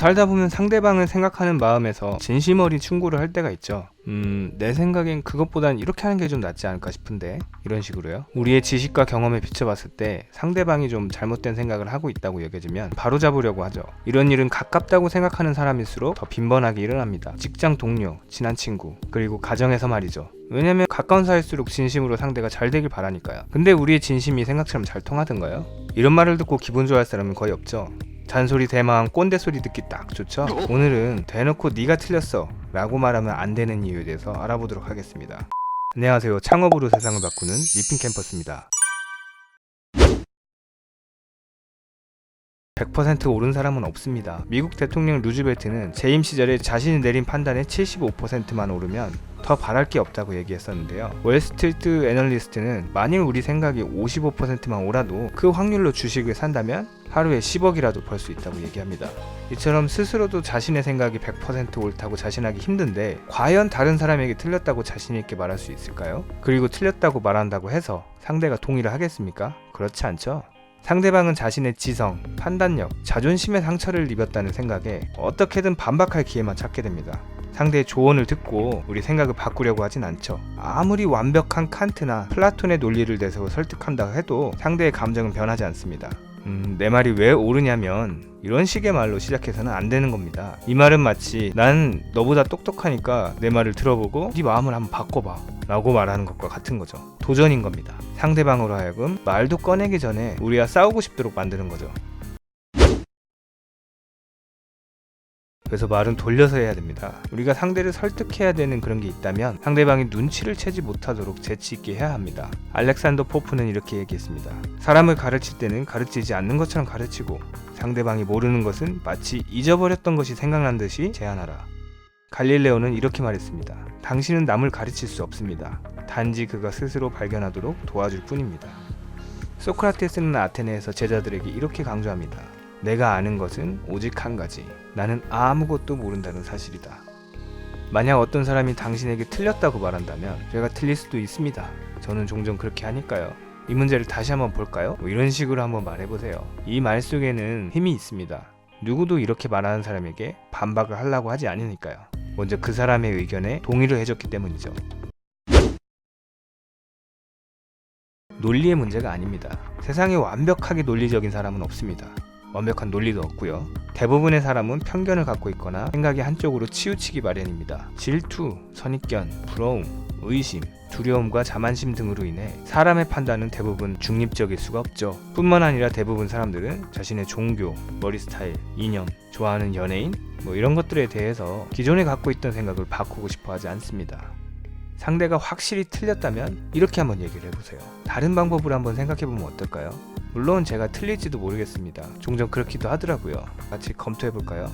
살다 보면 상대방을 생각하는 마음에서 진심 어린 충고를 할 때가 있죠. 내 생각엔 그것보단 이렇게 하는 게 좀 낫지 않을까 싶은데, 이런 식으로요. 우리의 지식과 경험에 비춰봤을 때 상대방이 좀 잘못된 생각을 하고 있다고 여겨지면 바로잡으려고 하죠. 이런 일은 가깝다고 생각하는 사람일수록 더 빈번하게 일어납니다. 직장 동료, 친한 친구, 그리고 가정에서 말이죠. 왜냐면 가까운 사이일수록 진심으로 상대가 잘 되길 바라니까요. 근데 우리의 진심이 생각처럼 잘 통하던가요? 이런 말을 듣고 기분 좋아할 사람은 거의 없죠. 잔소리 대마왕 꼰대 소리 듣기 딱 좋죠? 오늘은 대놓고 네가 틀렸어 라고 말하면 안 되는 이유에 대해서 알아보도록 하겠습니다. 안녕하세요. 창업으로 세상을 바꾸는 리핀 캠퍼스입니다. 100% 옳은 사람은 없습니다. 미국 대통령 루즈벨트는 재임 시절에 자신이 내린 판단의 75%만 오르면 더 바랄 게 없다고 얘기했었는데요. 월스트리트 애널리스트는 만일 우리 생각이 55%만 옳아도 그 확률로 주식을 산다면 하루에 10억이라도 벌 수 있다고 얘기합니다. 이처럼 스스로도 자신의 생각이 100% 옳다고 자신하기 힘든데 과연 다른 사람에게 틀렸다고 자신 있게 말할 수 있을까요? 그리고 틀렸다고 말한다고 해서 상대가 동의를 하겠습니까? 그렇지 않죠? 상대방은 자신의 지성, 판단력, 자존심에 상처를 입었다는 생각에 어떻게든 반박할 기회만 찾게 됩니다. 상대의 조언을 듣고 우리 생각을 바꾸려고 하진 않죠. 아무리 완벽한 칸트나 플라톤의 논리를 내세워 설득한다고 해도 상대의 감정은 변하지 않습니다. 내 말이 왜 옳으냐면 이런 식의 말로 시작해서는 안 되는 겁니다. 이 말은 마치 난 너보다 똑똑하니까 내 말을 들어보고 네 마음을 한번 바꿔봐 라고 말하는 것과 같은 거죠. 도전인 겁니다. 상대방으로 하여금 말도 꺼내기 전에 우리와 싸우고 싶도록 만드는 거죠. 그래서 말은 돌려서 해야 됩니다. 우리가 상대를 설득해야 되는 그런 게 있다면 상대방이 눈치를 채지 못하도록 재치 있게 해야 합니다. 알렉산더 포프는 이렇게 얘기했습니다. 사람을 가르칠 때는 가르치지 않는 것처럼 가르치고 상대방이 모르는 것은 마치 잊어버렸던 것이 생각난 듯이 제안하라. 갈릴레오는 이렇게 말했습니다. 당신은 남을 가르칠 수 없습니다. 단지 그가 스스로 발견하도록 도와줄 뿐입니다. 소크라테스는 아테네에서 제자들에게 이렇게 강조합니다. 내가 아는 것은 오직 한 가지. 나는 아무것도 모른다는 사실이다. 만약 어떤 사람이 당신에게 틀렸다고 말한다면 제가 틀릴 수도 있습니다. 저는 종종 그렇게 하니까요. 이 문제를 다시 한번 볼까요? 이런 식으로 한번 말해보세요. 이 말 속에는 힘이 있습니다. 누구도 이렇게 말하는 사람에게 반박을 하려고 하지 않으니까요. 먼저 그 사람의 의견에 동의를 해줬기 때문이죠. 논리의 문제가 아닙니다. 세상에 완벽하게 논리적인 사람은 없습니다. 완벽한 논리도 없고요. 대부분의 사람은 편견을 갖고 있거나 생각이 한쪽으로 치우치기 마련입니다. 질투, 선입견, 부러움, 의심, 두려움과 자만심 등으로 인해 사람의 판단은 대부분 중립적일 수가 없죠. 뿐만 아니라 대부분 사람들은 자신의 종교, 머리 스타일, 이념, 좋아하는 연예인 이런 것들에 대해서 기존에 갖고 있던 생각을 바꾸고 싶어 하지 않습니다. 상대가 확실히 틀렸다면 이렇게 한번 얘기를 해보세요. 다른 방법으로 한번 생각해보면 어떨까요? 물론 제가 틀릴지도 모르겠습니다. 종종 그렇기도 하더라고요. 같이 검토해볼까요?